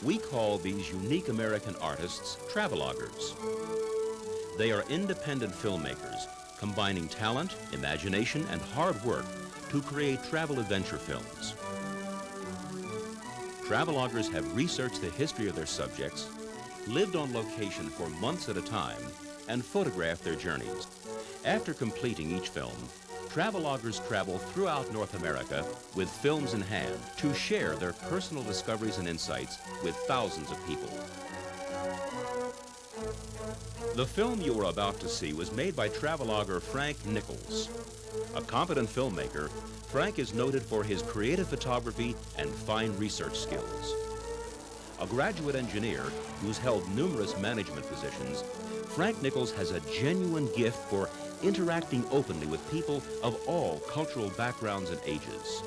We call these unique American artists traveloguers. They are independent filmmakers combining talent, imagination, and hard work to create travel adventure films. Traveloguers have researched the history of their subjects, lived on location for months at a time, and photographed their journeys. After completing each film, traveloguers travel throughout North America with films in hand to share their personal discoveries and insights with thousands of people. The film you are about to see was made by travelogger Frank Nichols. A competent filmmaker, Frank is noted for his creative photography and fine research skills. A graduate engineer who's held numerous management positions, Frank Nichols has a genuine gift for interacting openly with people of all cultural backgrounds and ages.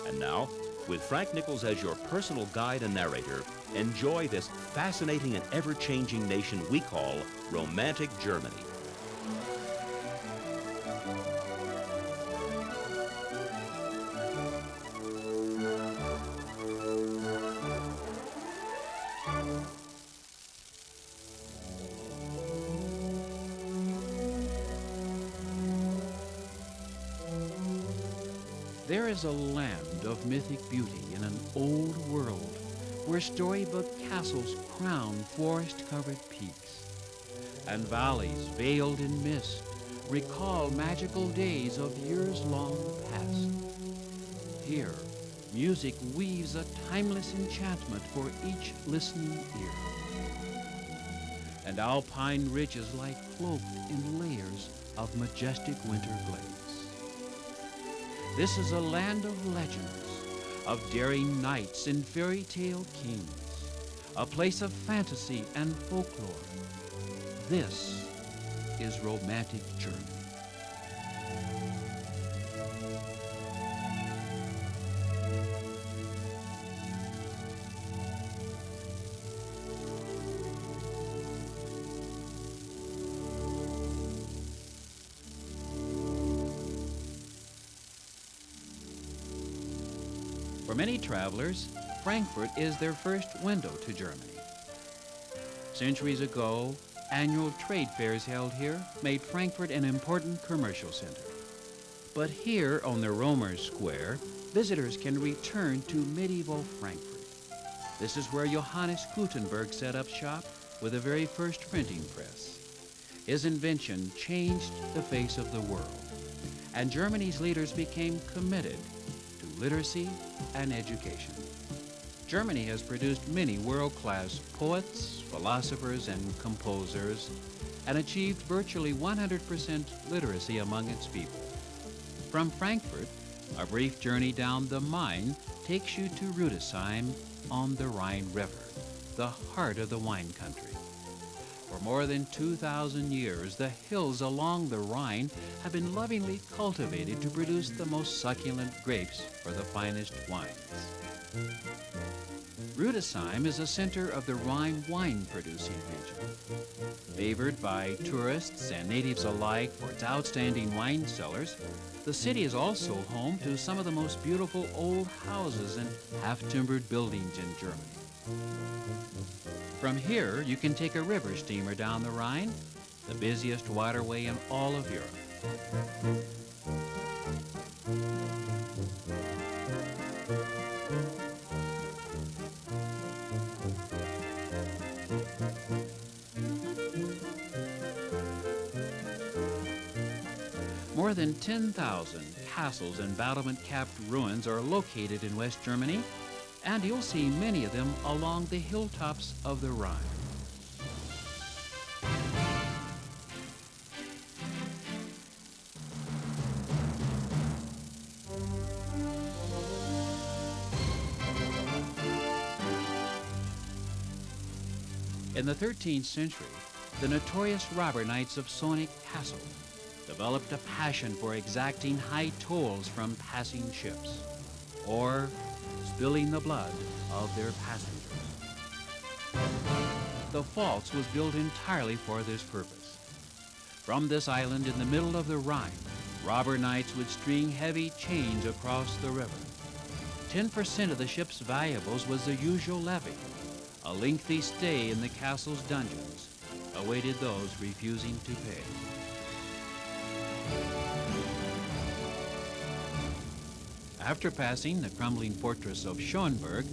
And now, with Frank Nichols as your personal guide and narrator, enjoy this fascinating and ever-changing nation we call romantic Germany. There is a land of mythic beauty in an old world where storybook castles crown forest-covered peaks, and valleys veiled in mist recall magical days of years long past. Here, music weaves a timeless enchantment for each listening ear, and alpine ridges lie cloaked in layers of majestic winter glades. This is a land of legends, of daring knights and fairy tale kings, a place of fantasy and folklore. This is romantic Germany. For many travelers, Frankfurt is their first window to Germany. Centuries ago, annual trade fairs held here made Frankfurt an important commercial center. But here on the Romer Square, visitors can return to medieval Frankfurt. This is where Johannes Gutenberg set up shop with the very first printing press. His invention changed the face of the world, and Germany's leaders became committed to literacy and education. Germany has produced many world-class poets, philosophers, and composers, and achieved virtually 100% literacy among its people. From Frankfurt, a brief journey down the Main takes you to Rudesheim on the Rhine River, the heart of the wine country. For more than 2,000 years, the hills along the Rhine have been lovingly cultivated to produce the most succulent grapes for the finest wines. Rudesheim is a center of the Rhine wine-producing region. Favored by tourists and natives alike for its outstanding wine cellars, the city is also home to some of the most beautiful old houses and half-timbered buildings in Germany. From here, you can take a river steamer down the Rhine, the busiest waterway in all of Europe. More than 10,000 castles and battlement-capped ruins are located in West Germany, and you'll see many of them along the hilltops of the Rhine. In the 13th century, the notorious robber knights of Sonneck Castle developed a passion for exacting high tolls from passing ships, or spilling the blood of their passengers. The Pfalz was built entirely for this purpose. From this island in the middle of the Rhine, robber knights would string heavy chains across the river. 10% of the ship's valuables was the usual levy, A lengthy stay in the castle's dungeons awaited those refusing to pay. After passing the crumbling fortress of Schönberg,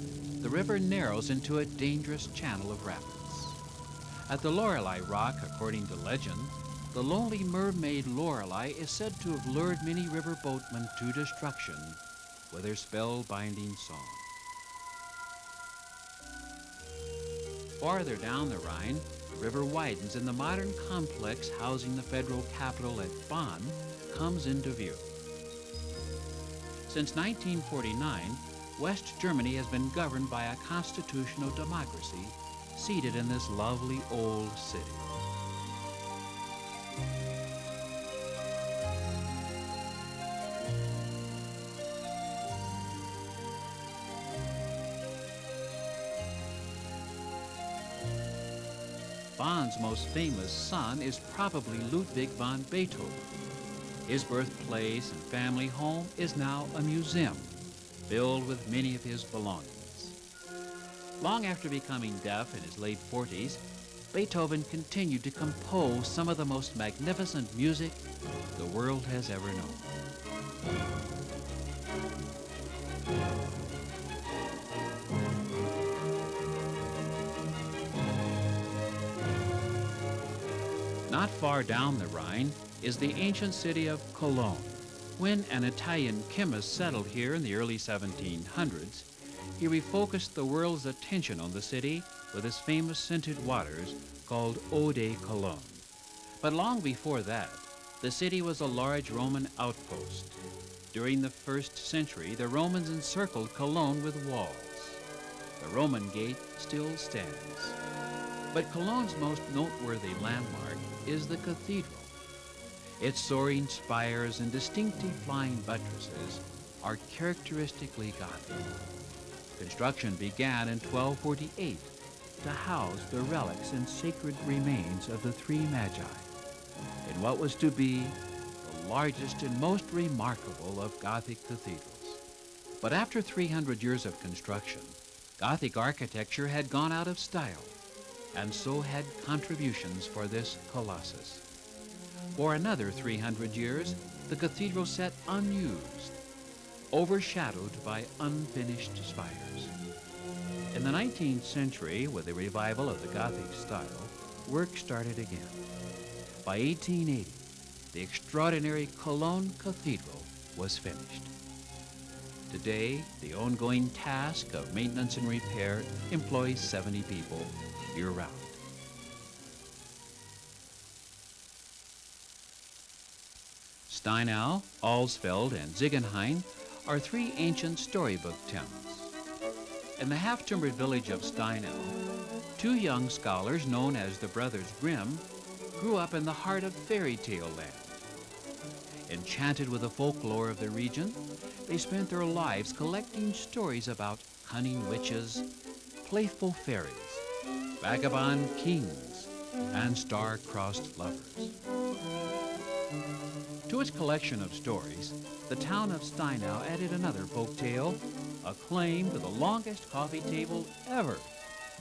the river narrows into a dangerous channel of rapids. At the Lorelei Rock, according to legend, the lonely mermaid Lorelei is said to have lured many river boatmen to destruction with her spell-binding song. Farther down the Rhine, the river widens and the modern complex housing the federal capital at Bonn comes into view. Since 1949, West Germany has been governed by a constitutional democracy seated in this lovely old city. Bonn's most famous son is probably Ludwig van Beethoven. His birthplace and family home is now a museum filled with many of his belongings. Long after becoming deaf in his late 40s, Beethoven continued to compose some of the most magnificent music the world has ever known. Not far down the Rhine is the ancient city of Cologne. When an Italian chemist settled here in the early 1700s, he refocused the world's attention on the city with his famous scented waters called Eau de Cologne. But long before that, the city was a large Roman outpost. During the 1st century, the Romans encircled Cologne with walls. The Roman gate still stands. But Cologne's most noteworthy landmark is the cathedral. Its soaring spires and distinctive flying buttresses are characteristically Gothic. Construction began in 1248 to house the relics and sacred remains of the three Magi in what was to be the largest and most remarkable of Gothic cathedrals. But after 300 years of construction, Gothic architecture had gone out of style, and so had contributions for this colossus. For another 300 years, the cathedral sat unused, overshadowed by unfinished spires. In the 19th century, with the revival of the Gothic style, work started again. By 1880, the extraordinary Cologne Cathedral was finished. Today, the ongoing task of maintenance and repair employs 70 people year-round. Steinau, Alsfeld, and Ziegenhain are three ancient storybook towns. In the half-timbered village of Steinau, two young scholars known as the Brothers Grimm grew up in the heart of fairy tale land. Enchanted with the folklore of the region, they spent their lives collecting stories about cunning witches, playful fairies, vagabond kings, and star-crossed lovers. To its collection of stories, the town of Steinau added another folk tale, a claim to the longest coffee table ever,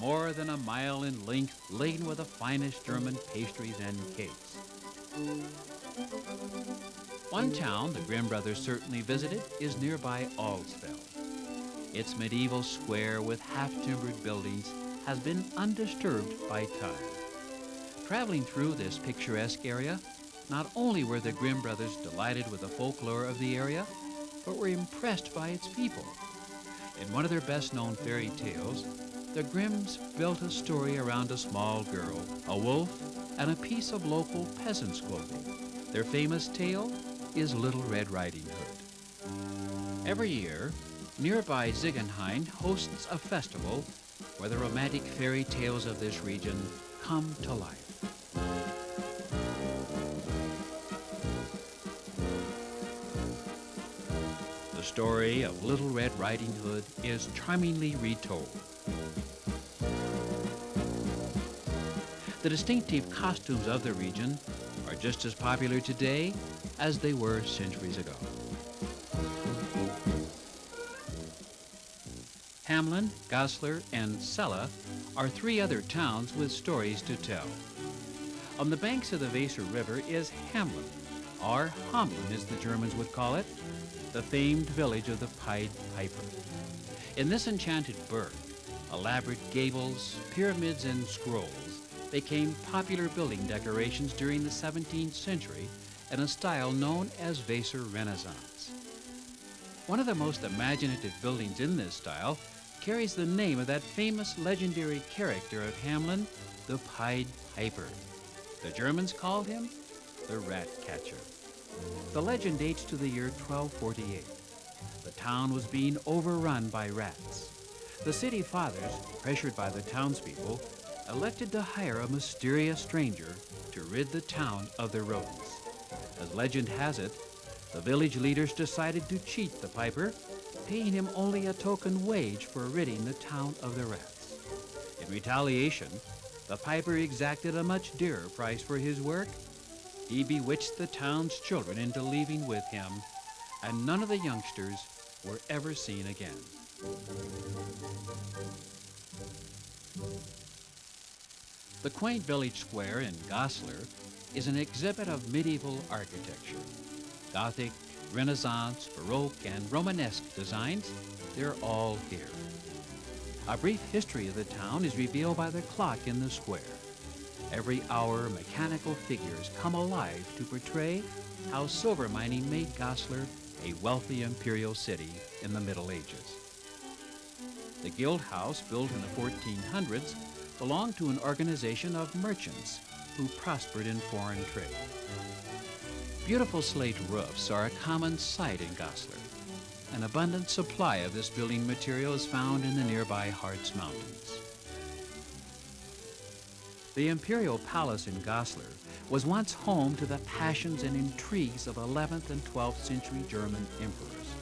more than a mile in length, laden with the finest German pastries and cakes. One town the Grimm brothers certainly visited is nearby Alsfeld. Its medieval square with half-timbered buildings has been undisturbed by time. Traveling through this picturesque area, not only were the Grimm brothers delighted with the folklore of the area, but were impressed by its people. In one of their best-known fairy tales, the Grimms built a story around a small girl, a wolf, and a piece of local peasant's clothing. Their famous tale is Little Red Riding Hood. Every year, nearby Ziegenhain hosts a festival where the romantic fairy tales of this region come to life. The story of Little Red Riding Hood is charmingly retold. The distinctive costumes of the region are just as popular today as they were centuries ago. Hamelin, Goslar, and Celle are 3 other towns with stories to tell. On the banks of the Weser River is Hamelin, or Hamelin as the Germans would call it, the famed village of the Pied Piper. In this enchanted burg, elaborate gables, pyramids, and scrolls became popular building decorations during the 17th century in a style known as Weser Renaissance. One of the most imaginative buildings in this style carries the name of that famous legendary character of Hamelin, the Pied Piper. The Germans called him the Rat Catcher. The legend dates to the year 1248. The town was being overrun by rats. The city fathers, pressured by the townspeople, elected to hire a mysterious stranger to rid the town of the rodents. As legend has it, the village leaders decided to cheat the piper, paying him only a token wage for ridding the town of the rats. In retaliation, the piper exacted a much dearer price for his work. He bewitched the town's children into leaving with him, and none of the youngsters were ever seen again. The quaint village square in Goslar is an exhibit of medieval architecture. Gothic, Renaissance, Baroque, and Romanesque designs, they're all here. A brief history of the town is revealed by the clock in the square. Every hour, mechanical figures come alive to portray how silver mining made Goslar a wealthy imperial city in the Middle Ages. The Guild House, built in the 1400s, belonged to an organization of merchants who prospered in foreign trade. Beautiful slate roofs are a common sight in Goslar. An abundant supply of this building material is found in the nearby Harz Mountains. The imperial palace in Goslar was once home to the passions and intrigues of 11th and 12th century German emperors.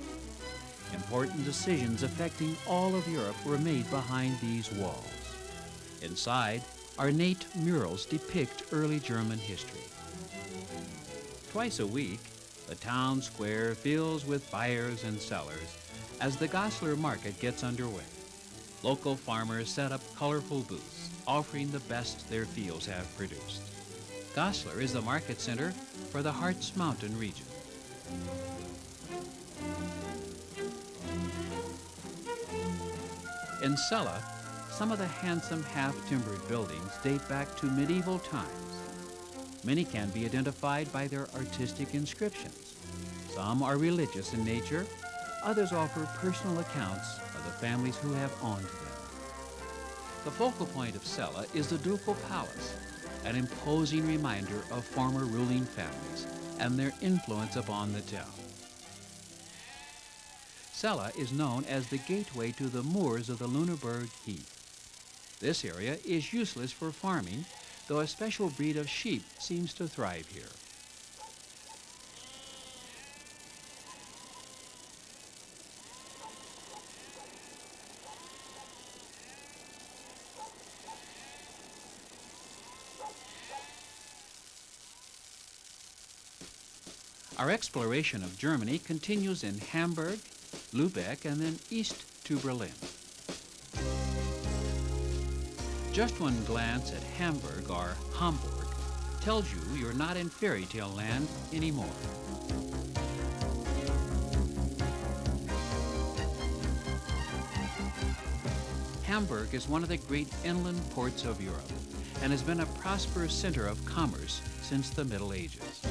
Important decisions affecting all of Europe were made behind these walls. Inside, ornate murals depict early German history. Twice a week, the town square fills with buyers and sellers as the Goslar market gets underway. Local farmers set up colorful booths, offering the best their fields have produced. Goslar is the market center for the Harz Mountain region. In Celle, some of the handsome half-timbered buildings date back to medieval times. Many can be identified by their artistic inscriptions. Some are religious in nature, others offer personal accounts of the families who have owned them. The focal point of Celle is the Ducal Palace, an imposing reminder of former ruling families and their influence upon the town. Celle is known as the gateway to the moors of the Nuremberg Heath. This area is useless for farming, though a special breed of sheep seems to thrive here. Our exploration of Germany continues in Hamburg, Lubeck, and then east to Berlin. Just one glance at Hamburg, or Hamburg, tells you you're not in fairy tale land anymore. Hamburg is one of the great inland ports of Europe and has been a prosperous center of commerce since the Middle Ages.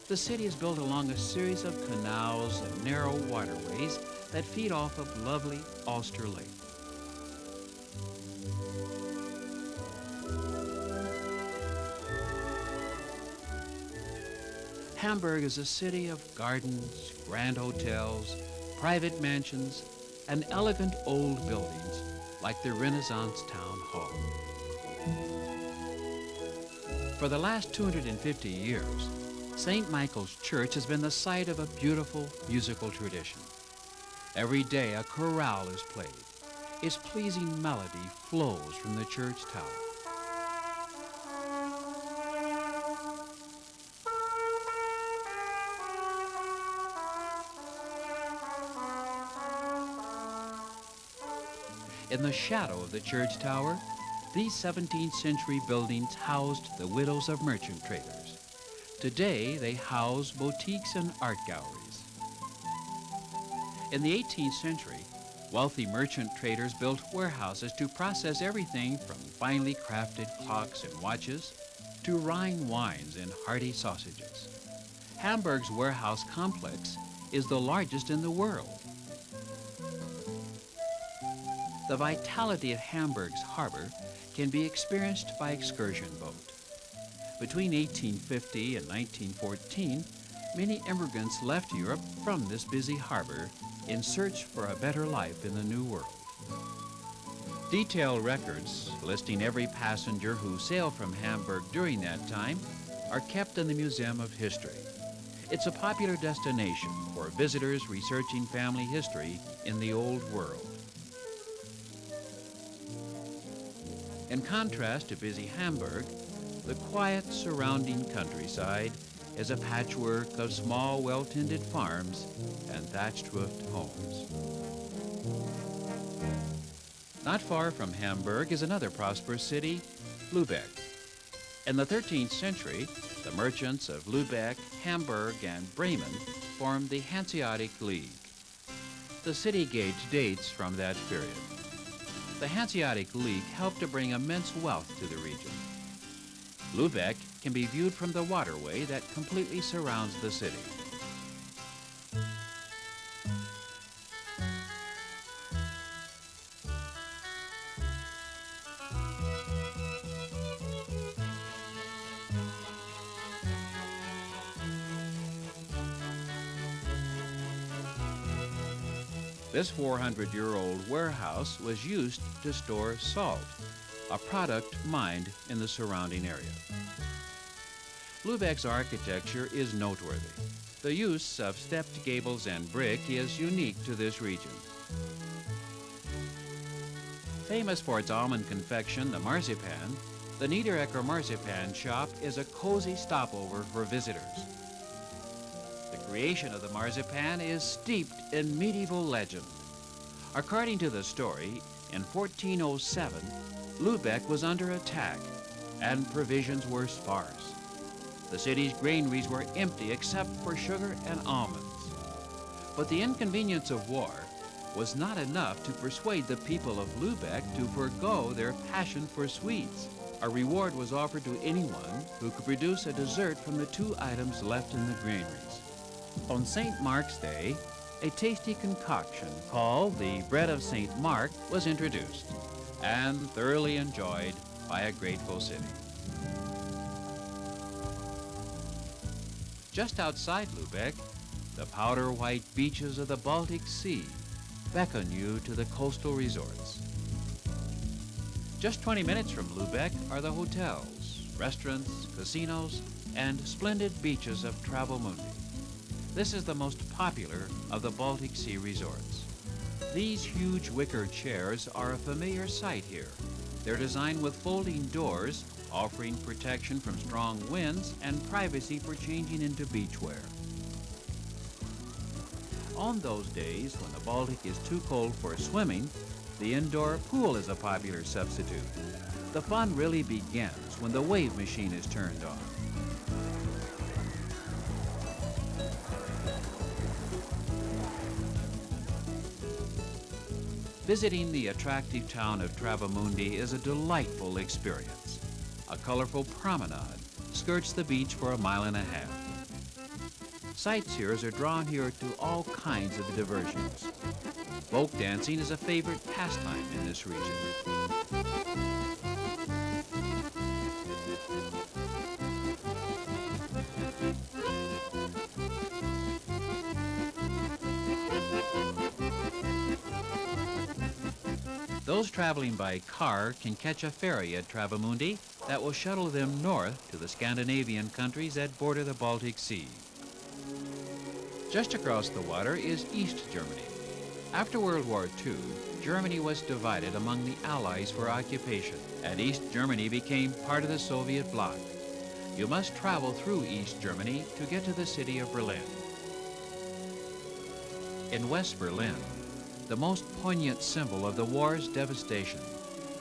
The city is built along a series of canals and narrow waterways that feed off of lovely Ulster Lake. Hamburg is a city of gardens, grand hotels, private mansions, and elegant old buildings like the Renaissance Town Hall. For the last 250 years, St. Michael's Church has been the site of a beautiful musical tradition. Every day a chorale is played. Its pleasing melody flows from the church tower. In the shadow of the church tower, these 17th century buildings housed the widows of merchant traders. Today, they house boutiques and art galleries. In the 18th century, wealthy merchant traders built warehouses to process everything from finely crafted clocks and watches to Rhine wines and hearty sausages. Hamburg's warehouse complex is the largest in the world. The vitality of Hamburg's harbor can be experienced by excursion boat. Between 1850 and 1914, many immigrants left Europe from this busy harbor in search for a better life in the New World. Detailed records listing every passenger who sailed from Hamburg during that time are kept in the Museum of History. It's a popular destination for visitors researching family history in the Old World. In contrast to busy Hamburg, the quiet surrounding countryside is a patchwork of small, well-tended farms and thatched-roofed homes. Not far from Hamburg is another prosperous city, Lubeck. In the 13th century, the merchants of Lubeck, Hamburg, and Bremen formed the Hanseatic League. The city gauge dates from that period. The Hanseatic League helped to bring immense wealth to the region. Lubeck can be viewed from the waterway that completely surrounds the city. This 400-year-old warehouse was used to store salt, a product mined in the surrounding area. Lubeck's architecture is noteworthy. The use of stepped gables and brick is unique to this region. Famous for its almond confection, the marzipan, the Niederecker Marzipan Shop is a cozy stopover for visitors. The creation of the marzipan is steeped in medieval legend. According to the story, in 1407, Lubeck was under attack and provisions were sparse. The city's granaries were empty except for sugar and almonds. But the inconvenience of war was not enough to persuade the people of Lubeck to forego their passion for sweets. A reward was offered to anyone who could produce a dessert from the 2 items left in the granaries. On St. Mark's Day, a tasty concoction called the Bread of St. Mark was introduced and thoroughly enjoyed by a grateful city. Just outside Lubeck, the powder-white beaches of the Baltic Sea beckon you to the coastal resorts. Just 20 minutes from Lubeck are the hotels, restaurants, casinos, and splendid beaches of Travemunde. This is the most popular of the Baltic Sea resorts. These huge wicker chairs are a familiar sight here. They're designed with folding doors, offering protection from strong winds and privacy for changing into beachwear. On those days when the Baltic is too cold for swimming, the indoor pool is a popular substitute. The fun really begins when the wave machine is turned on. Visiting the attractive town of Travemunde is a delightful experience. A colorful promenade skirts the beach for a mile and a half. Sightseers are drawn here to all kinds of diversions. Folk dancing is a favorite pastime in this region. Those traveling by car can catch a ferry at Travemunde that will shuttle them north to the Scandinavian countries that border the Baltic Sea. Just across the water is East Germany. After World War II, Germany was divided among the Allies for occupation, and East Germany became part of the Soviet bloc. You must travel through East Germany to get to the city of Berlin. In West Berlin, the most poignant symbol of the war's devastation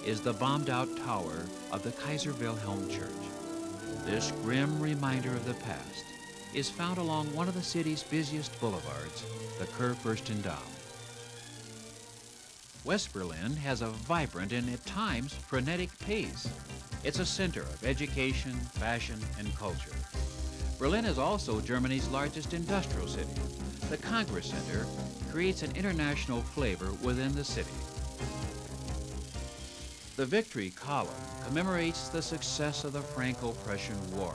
is the bombed-out tower of the Kaiser Wilhelm Church. This grim reminder of the past is found along one of the city's busiest boulevards, the Kurfürstendamm. West Berlin has a vibrant and at times frenetic pace. It's a center of education, fashion, and culture. Berlin is also Germany's largest industrial city. The Congress Center creates an international flavor within the city. The Victory Column commemorates the success of the Franco-Prussian War,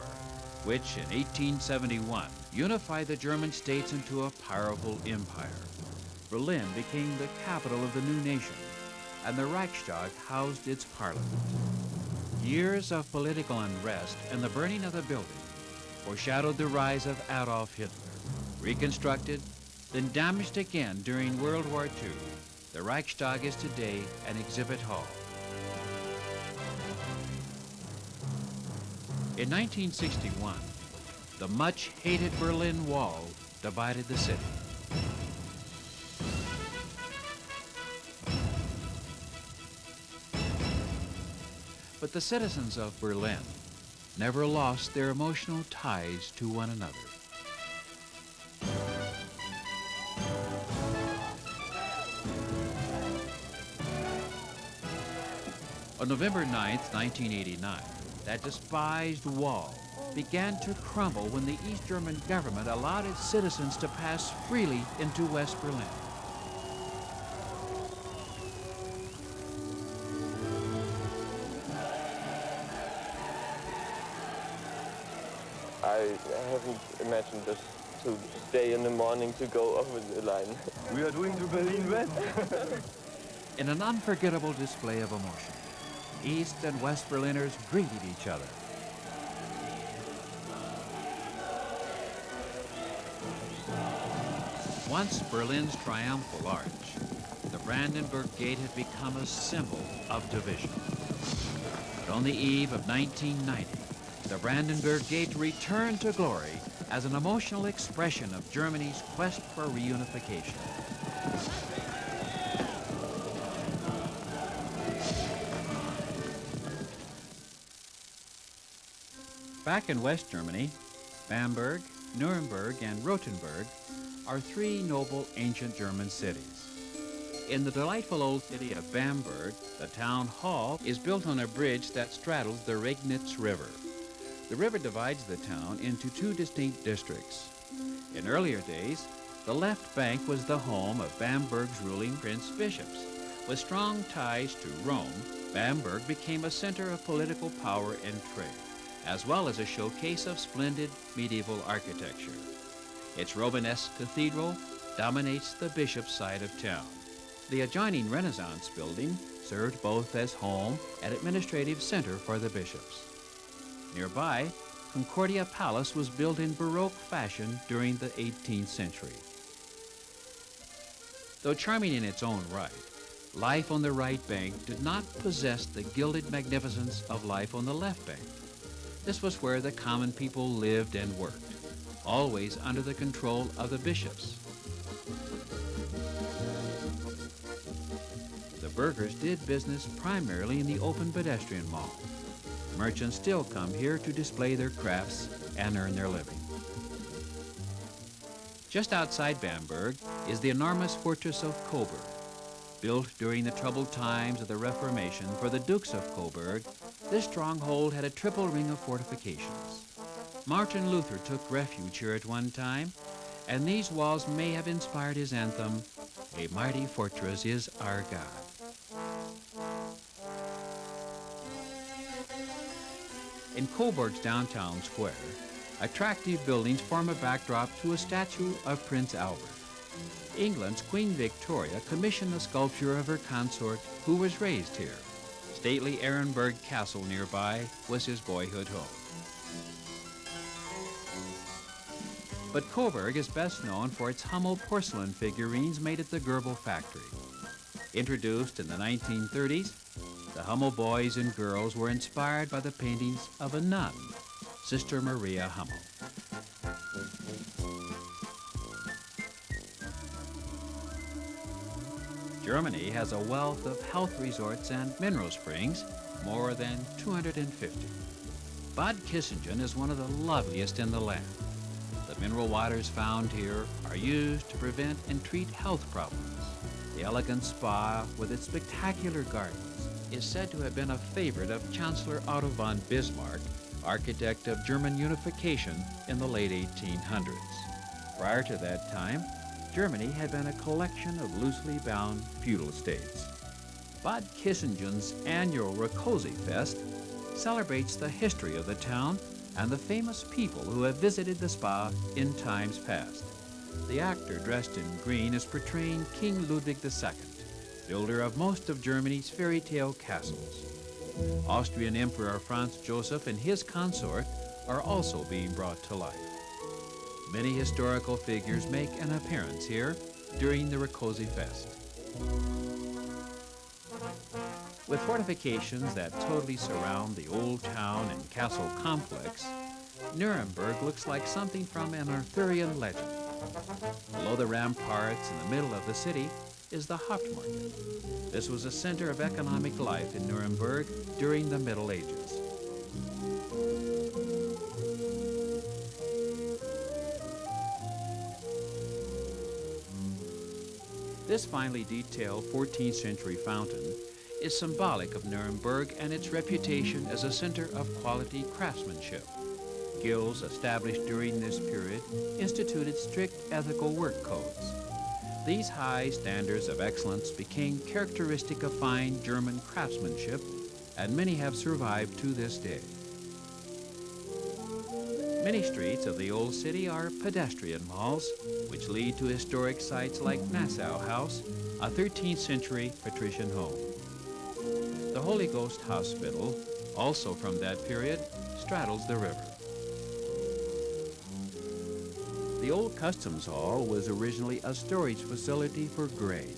which in 1871 unified the German states into a powerful empire. Berlin became the capital of the new nation, and the Reichstag housed its parliament. Years of political unrest and the burning of the building foreshadowed the rise of Adolf Hitler. Reconstructed, then damaged again during World War II, the Reichstag is today an exhibit hall. In 1961, the much-hated Berlin Wall divided the city. But the citizens of Berlin never lost their emotional ties to one another. On November 9th, 1989, that despised wall began to crumble when the East German government allowed its citizens to pass freely into West Berlin. I haven't imagined this, to stay in the morning to go over the line. We are doing to Berlin West. In an unforgettable display of emotion, East and West Berliners greeted each other. Once Berlin's triumphal arch, the Brandenburg Gate had become a symbol of division. But on the eve of 1990, the Brandenburg Gate returned to glory as an emotional expression of Germany's quest for reunification. Back in West Germany, Bamberg, Nuremberg, and Rothenberg are three noble ancient German cities. In the delightful old city of Bamberg, the town hall is built on a bridge that straddles the Regnitz River. The river divides the town into two distinct districts. In earlier days, the left bank was the home of Bamberg's ruling prince-bishops. With strong ties to Rome, Bamberg became a center of political power and trade, as well as a showcase of splendid medieval architecture. Its Romanesque cathedral dominates the bishop's side of town. The adjoining Renaissance building served both as home and administrative center for the bishops. Nearby, Concordia Palace was built in Baroque fashion during the 18th century. Though charming in its own right, life on the right bank did not possess the gilded magnificence of life on the left bank. This was where the common people lived and worked, always under the control of the bishops. The burghers did business primarily in the open pedestrian mall. Merchants still come here to display their crafts and earn their living. Just outside Bamberg is the enormous fortress of Coburg. Built during the troubled times of the Reformation for the Dukes of Coburg, this stronghold had a triple ring of fortifications. Martin Luther took refuge here at one time, and these walls may have inspired his anthem, "A mighty fortress is our God." In Coburg's downtown square, attractive buildings form a backdrop to a statue of Prince Albert. England's Queen Victoria commissioned a sculpture of her consort who was raised here. Stately Ehrenberg Castle nearby was his boyhood home. But Coburg is best known for its Hummel porcelain figurines made at the Goebel factory. Introduced in the 1930s, the Hummel boys and girls were inspired by the paintings of a nun, Sister Maria Hummel. Germany has a wealth of health resorts and mineral springs, more than 250. Bad Kissingen is one of the loveliest in the land. The mineral waters found here are used to prevent and treat health problems. The elegant spa with its spectacular gardens is said to have been a favorite of Chancellor Otto von Bismarck, architect of German unification in the late 1800s. Prior to that time, Germany had been a collection of loosely bound feudal states. Bad Kissingen's annual Rakosi Fest celebrates the history of the town and the famous people who have visited the spa in times past. The actor dressed in green is portraying King Ludwig II, builder of most of Germany's fairy tale castles. Austrian Emperor Franz Joseph and his consort are also being brought to life. Many historical figures make an appearance here during the Rakosi Fest. With fortifications that totally surround the old town and castle complex, Nuremberg looks like something from an Arthurian legend. Below the ramparts in the middle of the city is the Hauptmarket. This was a center of economic life in Nuremberg during the Middle Ages. This finely detailed 14th century fountain is symbolic of Nuremberg and its reputation as a center of quality craftsmanship. Guilds established during this period instituted strict ethical work codes. These high standards of excellence became characteristic of fine German craftsmanship, and many have survived to this day. Many streets of the old city are pedestrian malls, which lead to historic sites like Nassau House, a 13th century patrician home. The Holy Ghost Hospital, also from that period, straddles the river. The old customs hall was originally a storage facility for grain.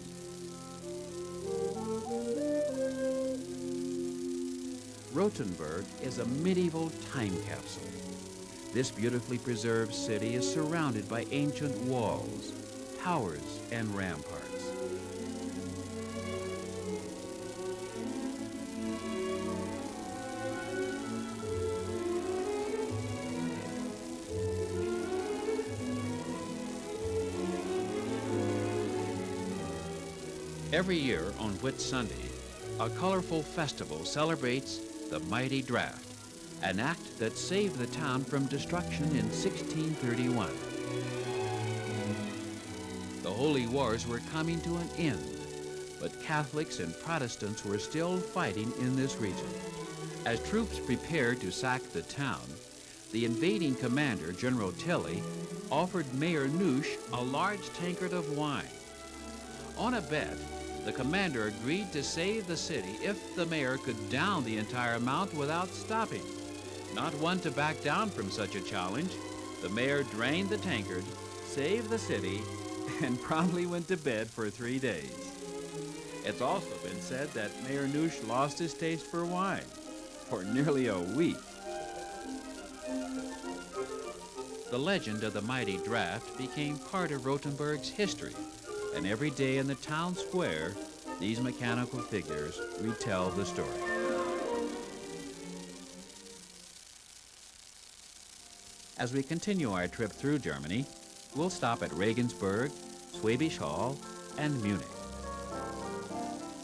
Rothenberg is a medieval time capsule. This beautifully preserved city is surrounded by ancient walls, towers, and ramparts. Every year on Whitsunday, a colorful festival celebrates the Mighty Draft, an act that saved the town from destruction in 1631. The Holy Wars were coming to an end, but Catholics and Protestants were still fighting in this region. As troops prepared to sack the town, the invading commander, General Tilly, offered Mayor Nusch a large tankard of wine. On a bet, the commander agreed to save the city if the mayor could down the entire amount without stopping. Not one to back down from such a challenge, the mayor drained the tankard, saved the city, and promptly went to bed for 3 days. It's also been said that Mayor Nusch lost his taste for wine for nearly a week. The legend of the Mighty Draft became part of Rothenberg's history, and every day in the town square, these mechanical figures retell the story. As we continue our trip through Germany, we'll stop at Regensburg, Schwäbisch Hall, and Munich.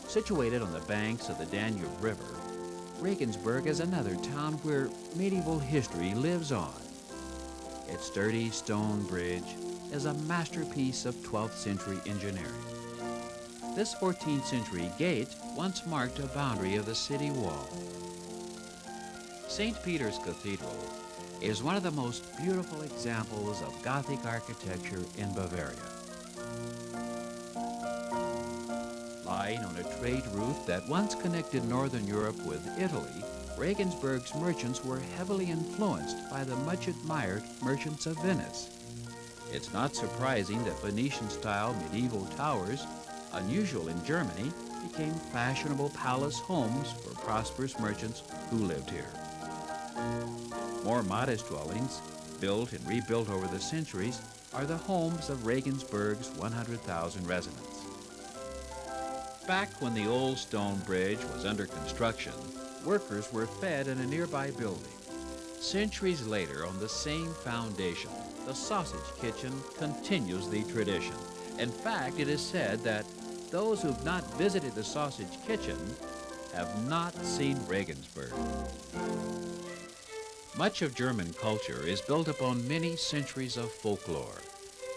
Situated on the banks of the Danube River, Regensburg is another town where medieval history lives on. Its sturdy stone bridge is a masterpiece of 12th century engineering. This 14th century gate once marked a boundary of the city wall. St. Peter's Cathedral is one of the most beautiful examples of Gothic architecture in Bavaria. Lying on a trade route that once connected northern Europe with Italy, Regensburg's merchants were heavily influenced by the much-admired merchants of Venice. It's not surprising that Venetian-style medieval towers, unusual in Germany, became fashionable palace homes for prosperous merchants who lived here. More modest dwellings, built and rebuilt over the centuries, are the homes of Regensburg's 100,000 residents. Back when the old stone bridge was under construction, workers were fed in a nearby building. Centuries later, on the same foundation, the sausage kitchen continues the tradition. In fact, it is said that those who've not visited the sausage kitchen have not seen Regensburg. Much of German culture is built upon many centuries of folklore.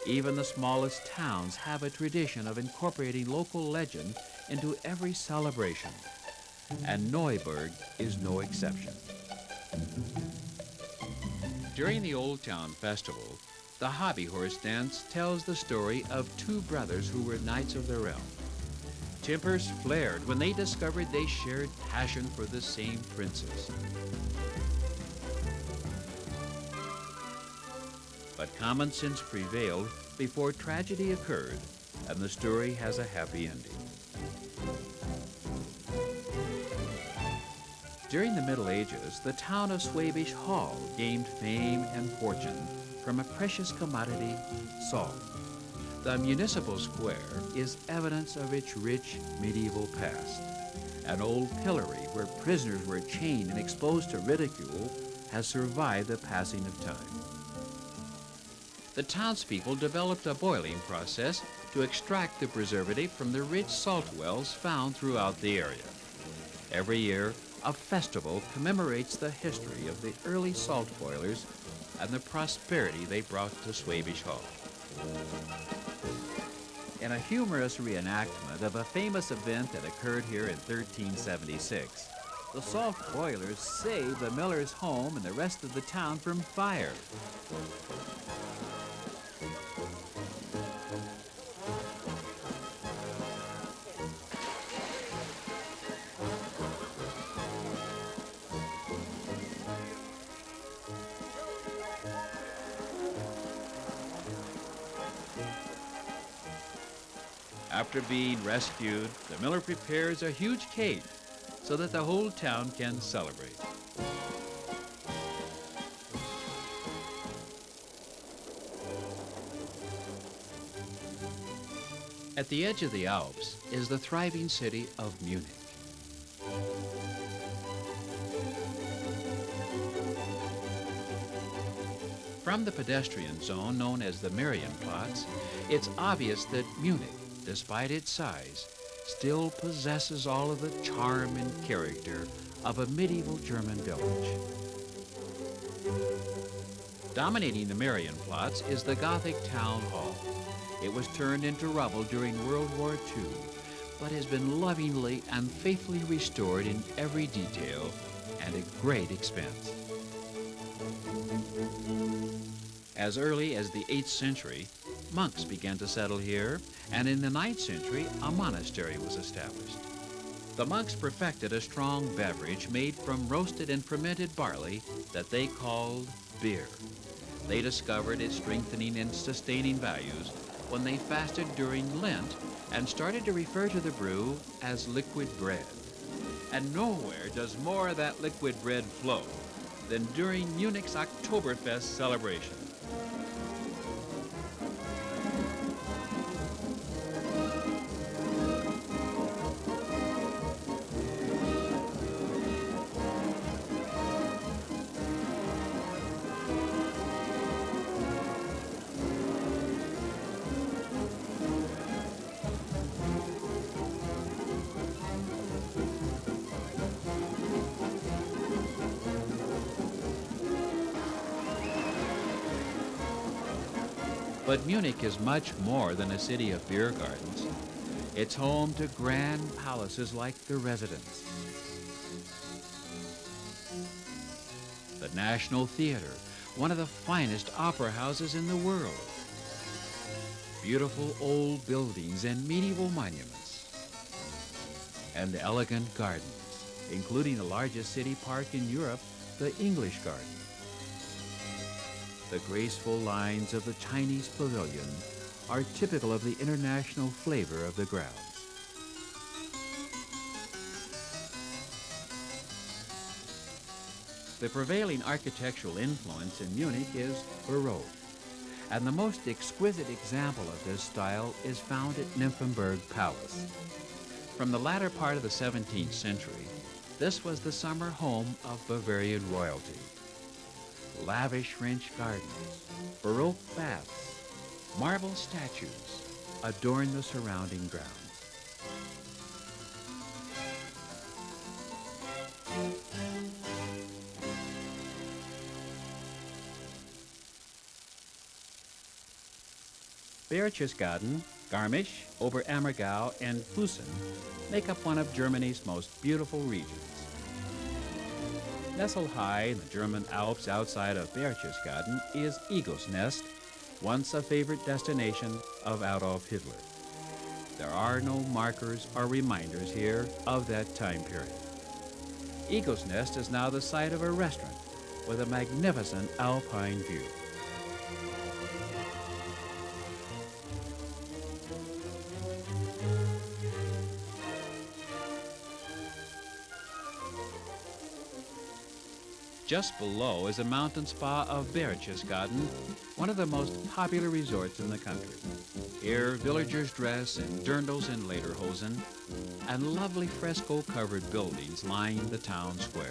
Even the smallest towns have a tradition of incorporating local legend into every celebration, and Neuburg is no exception. During the Old Town Festival, the hobby horse dance tells the story of two brothers who were knights of the realm. Tempers flared when they discovered they shared passion for the same princess. But common sense prevailed before tragedy occurred, and the story has a happy ending. During the Middle Ages, the town of Schwäbisch Hall gained fame and fortune from a precious commodity, salt. The municipal square is evidence of its rich medieval past. An old pillory where prisoners were chained and exposed to ridicule has survived the passing of time. The townspeople developed a boiling process to extract the preservative from the rich salt wells found throughout the area. Every year, a festival commemorates the history of the early salt boilers and the prosperity they brought to Schwäbisch Hall. In a humorous reenactment of a famous event that occurred here in 1376, the salt boilers saved the miller's home and the rest of the town from fire. After being rescued, the miller prepares a huge cake so that the whole town can celebrate. At the edge of the Alps is the thriving city of Munich. From the pedestrian zone known as the Marienplatz, it's obvious that Munich, despite its size, still possesses all of the charm and character of a medieval German village. Dominating the Marienplatz is the Gothic town hall. It was turned into rubble during World War II, but has been lovingly and faithfully restored in every detail and at great expense. As early as the 8th century, monks began to settle here, and in the 9th century, a monastery was established. The monks perfected a strong beverage made from roasted and fermented barley that they called beer. They discovered its strengthening and sustaining values when they fasted during Lent and started to refer to the brew as liquid bread. And nowhere does more of that liquid bread flow than during Munich's Oktoberfest celebration. But Munich is much more than a city of beer gardens. It's home to grand palaces like the Residence, the National Theater, one of the finest opera houses in the world, beautiful old buildings and medieval monuments, and elegant gardens, including the largest city park in Europe, the English Garden. The graceful lines of the Chinese pavilion are typical of the international flavor of the grounds. The prevailing architectural influence in Munich is Baroque, and the most exquisite example of this style is found at Nymphenburg Palace. From the latter part of the 17th century, this was the summer home of Bavarian royalty. Lavish French gardens, Baroque baths, marble statues adorn the surrounding grounds. Berchtesgaden, Garmisch, Oberammergau, and Füssen make up one of Germany's most beautiful regions. Nestled high in the German Alps outside of Berchtesgaden is Eagle's Nest, once a favorite destination of Adolf Hitler. There are no markers or reminders here of that time period. Eagle's Nest is now the site of a restaurant with a magnificent alpine view. Just below is a mountain spa of Berchtesgaden, one of the most popular resorts in the country. Here, villagers dress in dirndls and lederhosen, and lovely fresco-covered buildings line the town square.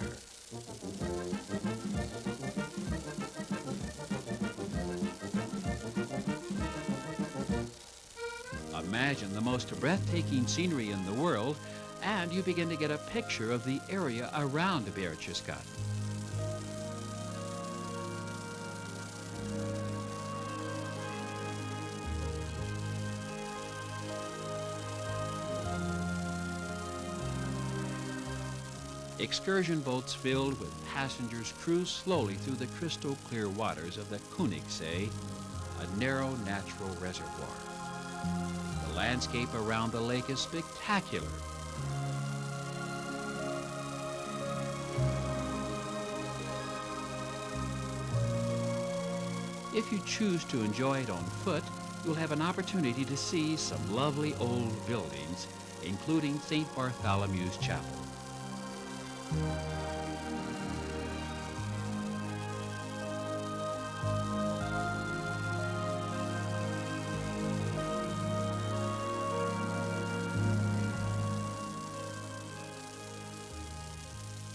Imagine the most breathtaking scenery in the world, and you begin to get a picture of the area around Berchtesgaden. Excursion boats filled with passengers cruise slowly through the crystal clear waters of the Königssee, a narrow natural reservoir. The landscape around the lake is spectacular. If you choose to enjoy it on foot, you'll have an opportunity to see some lovely old buildings, including St. Bartholomew's Chapel.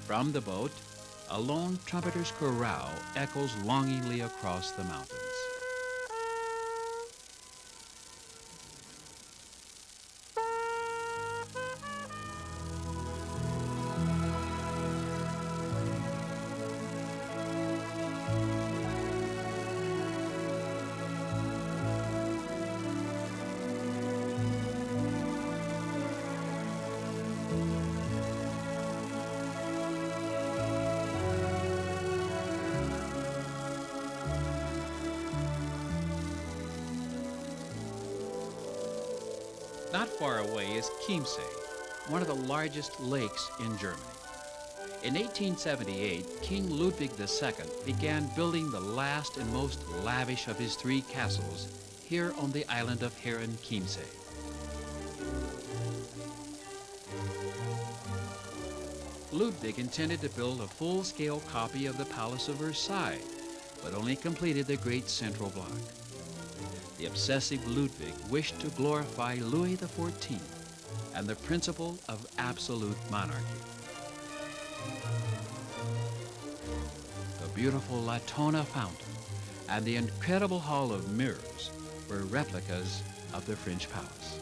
From the boat, a lone trumpeter's chorale echoes longingly across the mountains. Not far away is Chiemsee, one of the largest lakes in Germany. In 1878, King Ludwig II began building the last and most lavish of his three castles here on the island of Herrenchiemsee. Ludwig intended to build a full-scale copy of the Palace of Versailles, but only completed the great central block. The obsessive Ludwig wished to glorify Louis XIV and the principle of absolute monarchy. The beautiful Latona fountain and the incredible hall of mirrors were replicas of the French palace.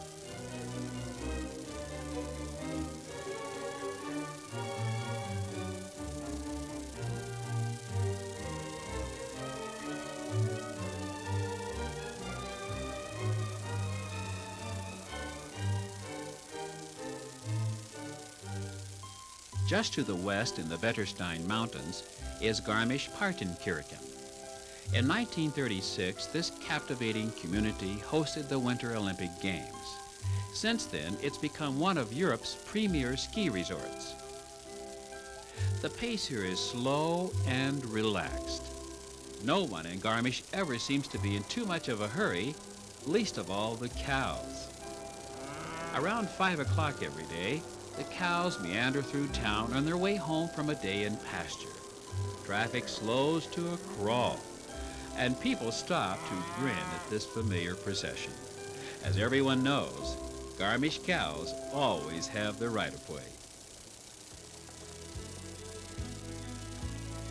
Just to the west in the Wetterstein Mountains is Garmisch-Partenkirchen. In 1936, this captivating community hosted the Winter Olympic Games. Since then, it's become one of Europe's premier ski resorts. The pace here is slow and relaxed. No one in Garmisch ever seems to be in too much of a hurry, least of all the cows. Around 5 o'clock every day, the cows meander through town on their way home from a day in pasture. Traffic slows to a crawl, and people stop to grin at this familiar procession. As everyone knows, Garmisch cows always have the right-of-way.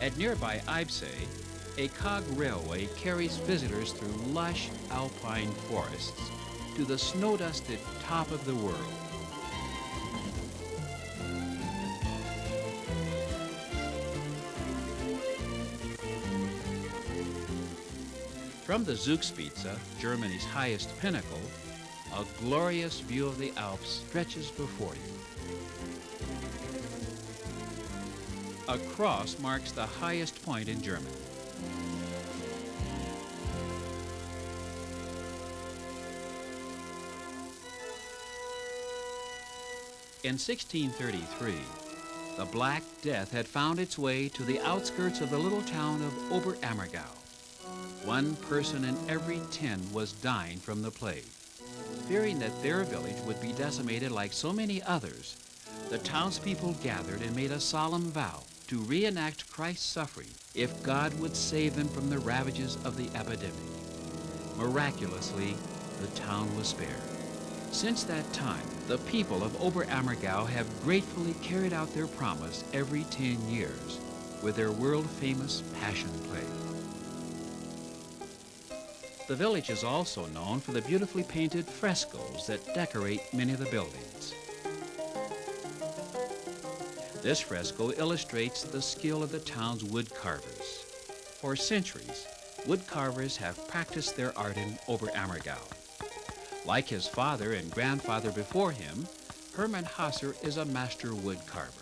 At nearby Eibsee, a cog railway carries visitors through lush alpine forests to the snow-dusted top of the world. From the Zugspitze, Germany's highest pinnacle, a glorious view of the Alps stretches before you. A cross marks the highest point in Germany. In 1633, the Black Death had found its way to the outskirts of the little town of Oberammergau. 1 person in every 10 was dying from the plague. Fearing that their village would be decimated like so many others, the townspeople gathered and made a solemn vow to reenact Christ's suffering if God would save them from the ravages of the epidemic. Miraculously, the town was spared. Since that time, the people of Oberammergau have gratefully carried out their promise every 10 years with their world-famous Passion Play. The village is also known for the beautifully painted frescoes that decorate many of the buildings. This fresco illustrates the skill of the town's wood carvers. For centuries, wood carvers have practiced their art in Oberammergau. Like his father and grandfather before him, Hermann Hasser is a master wood carver.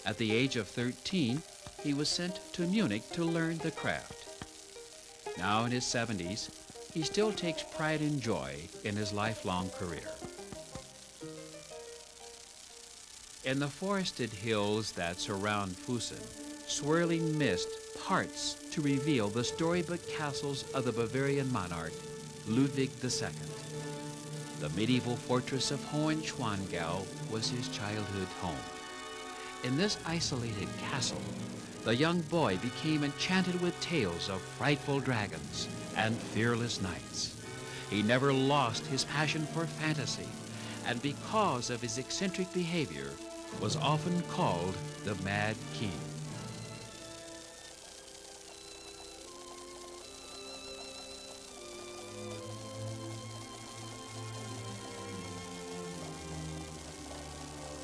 At the age of 13, he was sent to Munich to learn the craft. Now in his 70s, he still takes pride and joy in his lifelong career. In the forested hills that surround Füssen, swirling mist parts to reveal the storybook castles of the Bavarian monarch, Ludwig II. The medieval fortress of Hohenschwangau was his childhood home. In this isolated castle, the young boy became enchanted with tales of frightful dragons and fearless knights. He never lost his passion for fantasy, and because of his eccentric behavior, was often called the Mad King.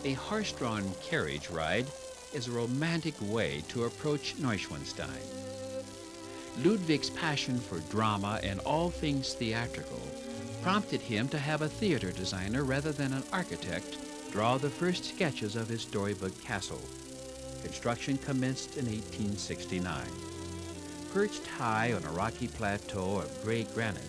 A horse-drawn carriage ride is a romantic way to approach Neuschwanstein. Ludwig's passion for drama and all things theatrical prompted him to have a theater designer rather than an architect draw the first sketches of his storybook castle. Construction commenced in 1869. Perched high on a rocky plateau of gray granite,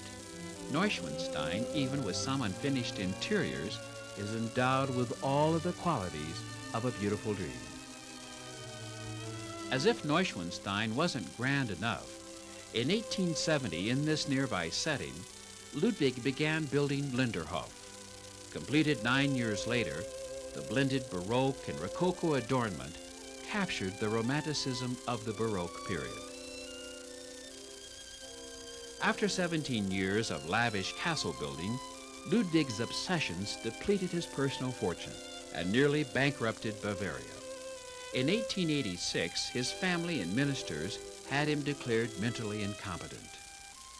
Neuschwanstein, even with some unfinished interiors, is endowed with all of the qualities of a beautiful dream. As if Neuschwanstein wasn't grand enough, in 1870, in this nearby setting, Ludwig began building Linderhof. Completed 9 years later, the blended Baroque and Rococo adornment captured the romanticism of the Baroque period. After 17 years of lavish castle building, Ludwig's obsessions depleted his personal fortune and nearly bankrupted Bavaria. In 1886, his family and ministers had him declared mentally incompetent.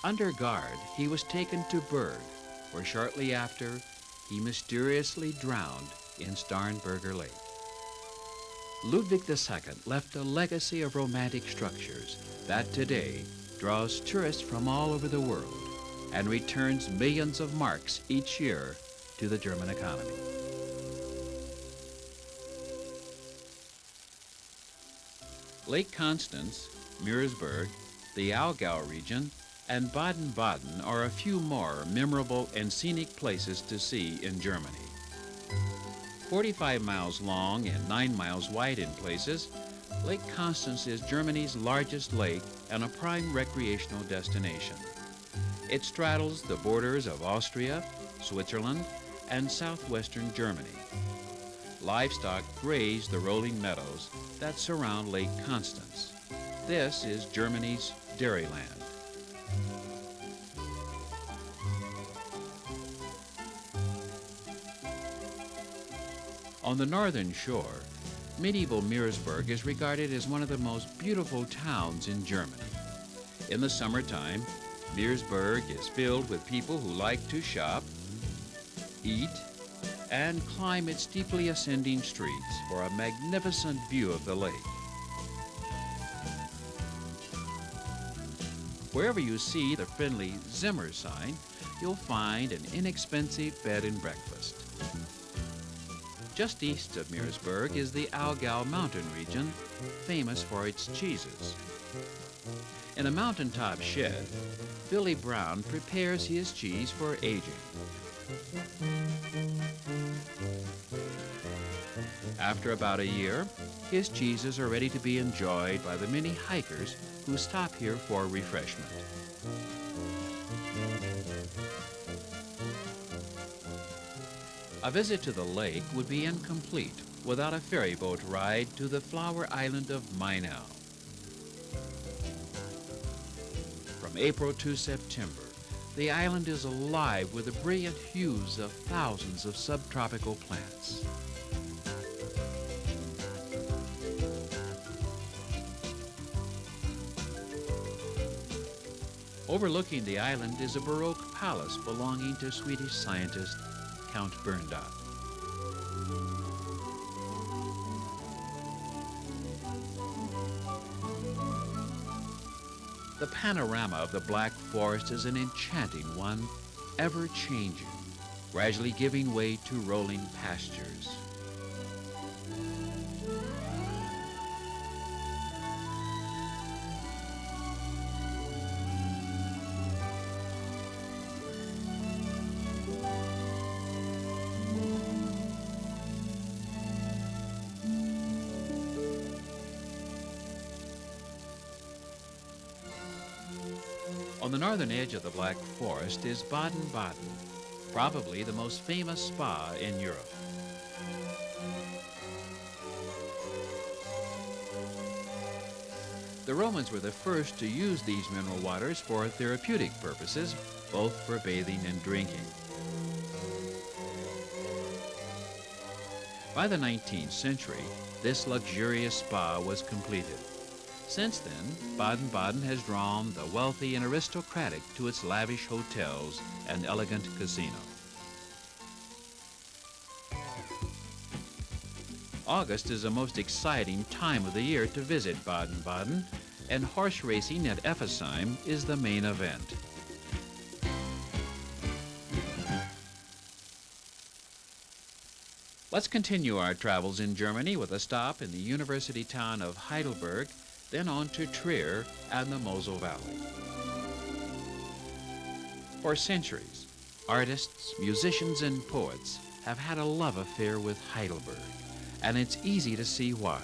Under guard, he was taken to Berg, where shortly after, he mysteriously drowned in Starnberger Lake. Ludwig II left a legacy of romantic structures that today draws tourists from all over the world and returns millions of marks each year to the German economy. Lake Constance, Meersburg, the Aargau region, and Baden-Baden are a few more memorable and scenic places to see in Germany. 45 miles long and 9 miles wide in places, Lake Constance is Germany's largest lake and a prime recreational destination. It straddles the borders of Austria, Switzerland, and southwestern Germany. Livestock graze the rolling meadows that surround Lake Constance. This is Germany's dairyland. On the northern shore, medieval Meersburg is regarded as one of the most beautiful towns in Germany. In the summertime, Meersburg is filled with people who like to shop, eat, and climb its steeply ascending streets for a magnificent view of the lake. Wherever you see the friendly Zimmer sign, you'll find an inexpensive bed and breakfast. Just east of Meersburg is the Allgäu mountain region, famous for its cheeses. In a mountaintop shed, Billy Brown prepares his cheese for aging. After about a year, his cheeses are ready to be enjoyed by the many hikers who stop here for refreshment. A visit to the lake would be incomplete without a ferry boat ride to the flower island of Mainau. From April to September, the island is alive with the brilliant hues of thousands of subtropical plants. Overlooking the island is a Baroque palace belonging to Swedish scientist Count Bernadotte. The panorama of the Black Forest is an enchanting one, ever-changing, gradually giving way to rolling pastures. On the northern edge of the Black Forest is Baden-Baden, probably the most famous spa in Europe. The Romans were the first to use these mineral waters for therapeutic purposes, both for bathing and drinking. By the 19th century, this luxurious spa was completed. Since then, Baden-Baden has drawn the wealthy and aristocratic to its lavish hotels and elegant casino. August is the most exciting time of the year to visit Baden-Baden, and horse racing at Effesheim is the main event. Let's continue our travels in Germany with a stop in the university town of Heidelberg, then on to Trier and the Mosel Valley. For centuries, artists, musicians, and poets have had a love affair with Heidelberg, and it's easy to see why.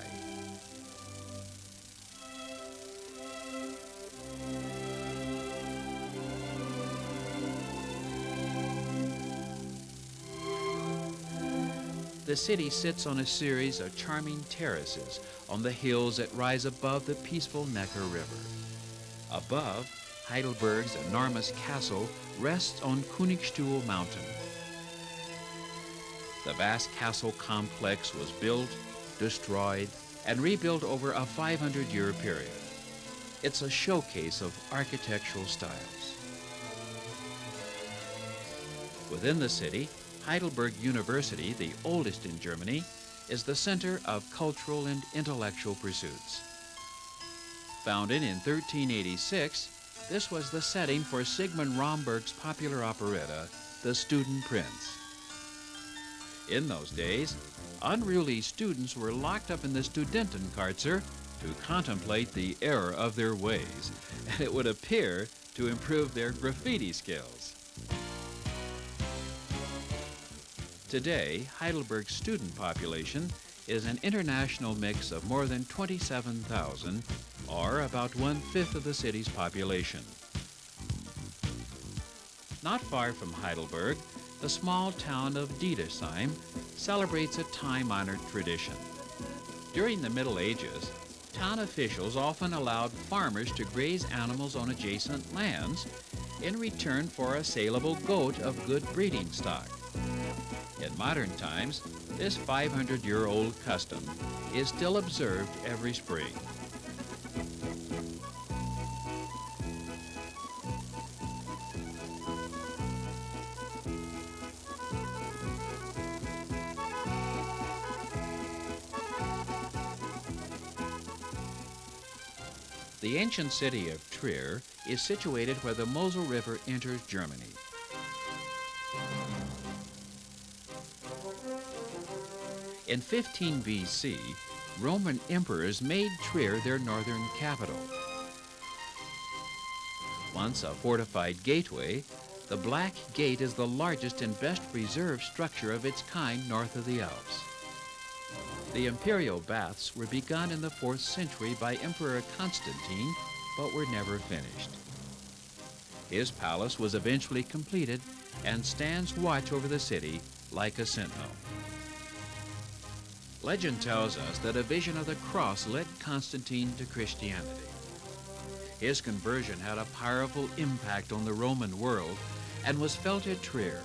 The city sits on a series of charming terraces on the hills that rise above the peaceful Neckar River. Above, Heidelberg's enormous castle rests on Königstuhl Mountain. The vast castle complex was built, destroyed, and rebuilt over a 500-year period. It's a showcase of architectural styles. Within the city, Heidelberg University, the oldest in Germany, is the center of cultural and intellectual pursuits. Founded in 1386, this was the setting for Sigmund Romberg's popular operetta, The Student Prince. In those days, unruly students were locked up in the Studentenkarzer to contemplate the error of their ways, and it would appear to improve their graffiti skills. Today, Heidelberg's student population is an international mix of more than 27,000, or about 1/5 of the city's population. Not far from Heidelberg, the small town of Rudesheim celebrates a time-honored tradition. During the Middle Ages, town officials often allowed farmers to graze animals on adjacent lands in return for a saleable goat of good breeding stock. In modern times, this 500-year-old custom is still observed every spring. The ancient city of Trier is situated where the Mosel River enters Germany. In 15 BC, Roman emperors made Trier their northern capital. Once a fortified gateway, the Black Gate is the largest and best preserved structure of its kind north of the Alps. The imperial baths were begun in the 4th century by Emperor Constantine, but were never finished. His palace was eventually completed and stands watch over the city like a sentinel. Legend tells us that a vision of the cross led Constantine to Christianity. His conversion had a powerful impact on the Roman world and was felt at Trier.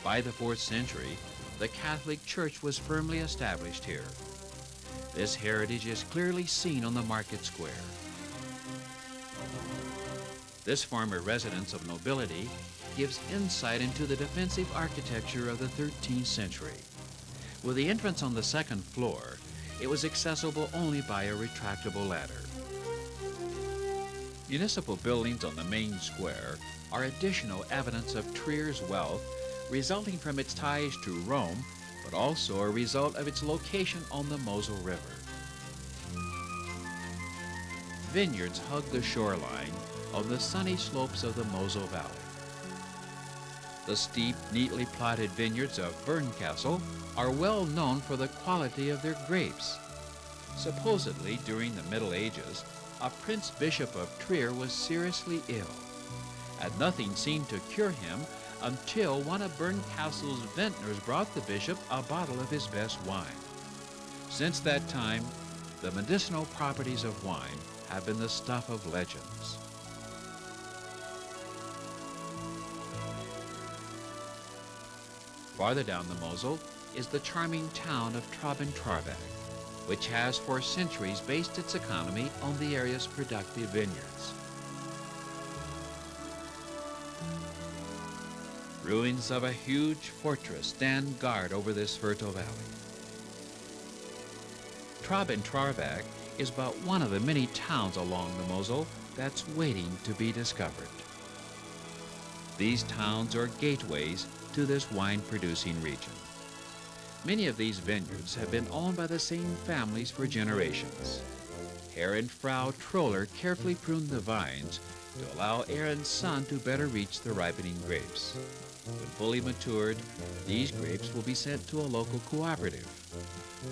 By the 4th century, the Catholic Church was firmly established here. This heritage is clearly seen on the market square. This former residence of nobility gives insight into the defensive architecture of the 13th century. With the entrance on the 2nd floor, it was accessible only by a retractable ladder. Municipal buildings on the main square are additional evidence of Trier's wealth, resulting from its ties to Rome, but also a result of its location on the Mosel River. Vineyards hug the shoreline on the sunny slopes of the Mosel Valley. The steep, neatly plotted vineyards of Bernkastel are well known for the quality of their grapes. Supposedly, during the Middle Ages, a Prince Bishop of Trier was seriously ill, and nothing seemed to cure him until one of Bernkastel's vintners brought the bishop a bottle of his best wine. Since that time, the medicinal properties of wine have been the stuff of legends. Farther down the Mosel is the charming town of Travemunde, which has for centuries based its economy on the area's productive vineyards. Ruins of a huge fortress stand guard over this fertile valley. Travemunde is but one of the many towns along the Mosel that's waiting to be discovered. These towns are gateways to this wine-producing region. Many of these vineyards have been owned by the same families for generations. Herr and Frau Troller carefully pruned the vines to allow heir and son to better reach the ripening grapes. When fully matured, these grapes will be sent to a local cooperative.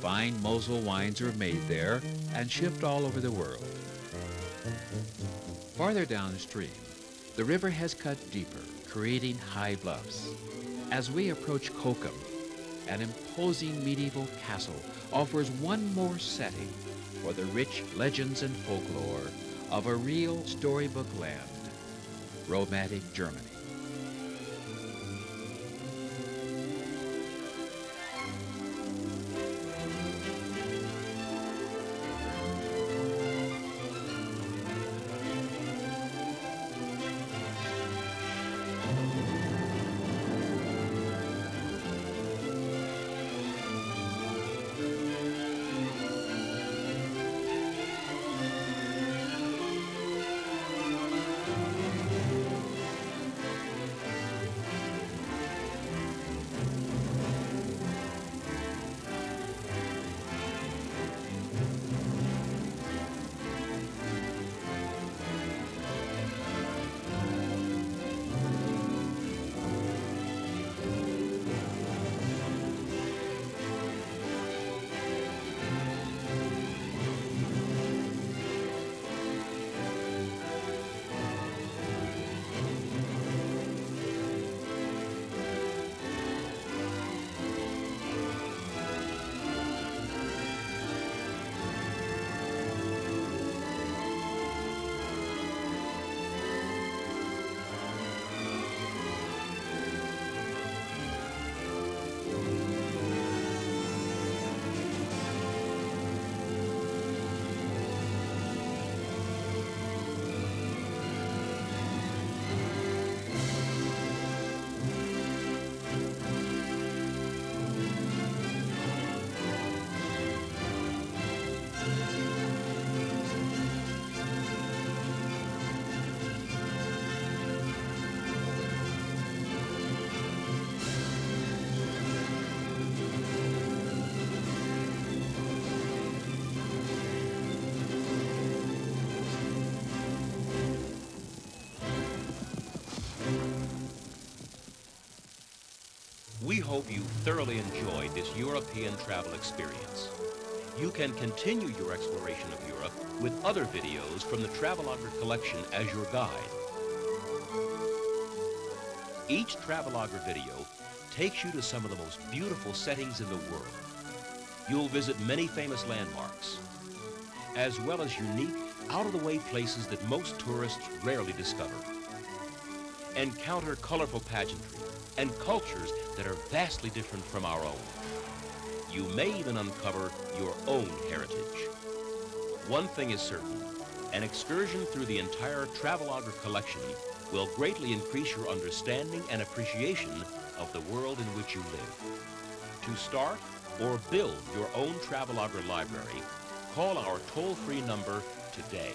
Fine Mosel wines are made there and shipped all over the world. Farther downstream, the river has cut deeper, creating high bluffs. As we approach Cochem, an imposing medieval castle offers one more setting for the rich legends and folklore of a real storybook land, romantic Germany. We hope you thoroughly enjoyed this European travel experience. You can continue your exploration of Europe with other videos from the Travelogue collection as your guide. Each Travelogue video takes you to some of the most beautiful settings in the world. You'll visit many famous landmarks, as well as unique, out-of-the-way places that most tourists rarely discover. Encounter colorful pageantry and cultures that are vastly different from our own. You may even uncover your own heritage. One thing is certain, an excursion through the entire Travelogue collection will greatly increase your understanding and appreciation of the world in which you live. To start or build your own Travelogue library, call our toll-free number today.